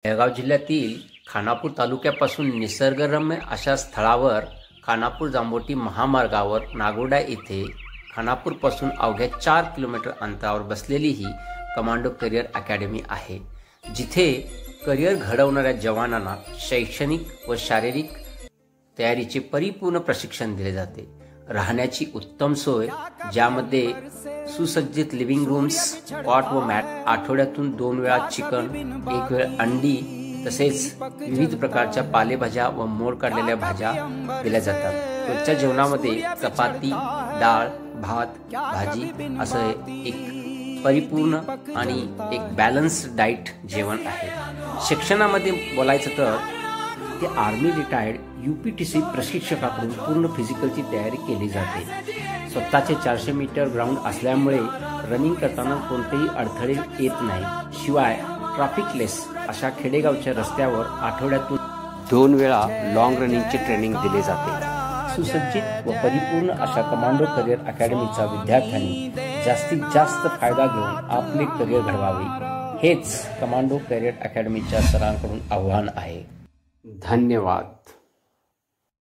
जळगाव जिल्ह्यातील खानापूर तालुक्यापासून निसर्गरम्य अशा स्थळावर खानापूर जांभोटी महामार्गावर नागोडा येथे खानापूरपासून अवघ्या 4 किलोमीटर अंतरावर बसलेली ही कमांडो करिअर अकॅडमी आहे, जिथे करिअर घडवणाऱ्या जवानांना शैक्षणिक व शारीरिक तयारीचे परिपूर्ण प्रशिक्षण दिले जाते। राहण्याची उत्तम सोय, ज्यामध्ये सुसज्जित लिव्हिंग रूम्स, कॉट व मॅट, आठवड्यातून 2 वेळा चिकन, 1 वेळ अंडी तसेच विविध प्रकारच्या पालेभाज्या व मोड काढलेल्या भाज्या दिल्या जातात। रोजच्या जेवणामध्ये चपाती, डाळ, भात, भाजी असं एक परिपूर्ण आणि एक बॅलन्स्ड डाएट जेवण आहे। शिक्षणामध्ये बोलायचं तर ते आर्मी रिटायर्ड UPTC प्रशिक्षकाकडून पूर्ण फिजिकलची तयारी केली जाते। स्वतःचे 400 मीटर ग्राउंड असल्यामुळे रनिंग करताना कोणतेही अडथळे येत नाही। शिवाय ट्रॅफिकलेस अशा खेडेगावच्या रस्त्यावर आठवड्यातून 2 वेळा लॉंग रनिंगचे ट्रेनिंग दिले जाते। सुसज्जित व परिपूर्ण अशा कमांडो करिअर अकॅडमीचा विद्यार्थ्यांनी जास्तीत जास्त फायदा घेऊन आपले करिअर घडवावे, हेच कमांडो करिअर अकॅडमीच्या सरांकडून आव्हान आहे। धन्यवाद।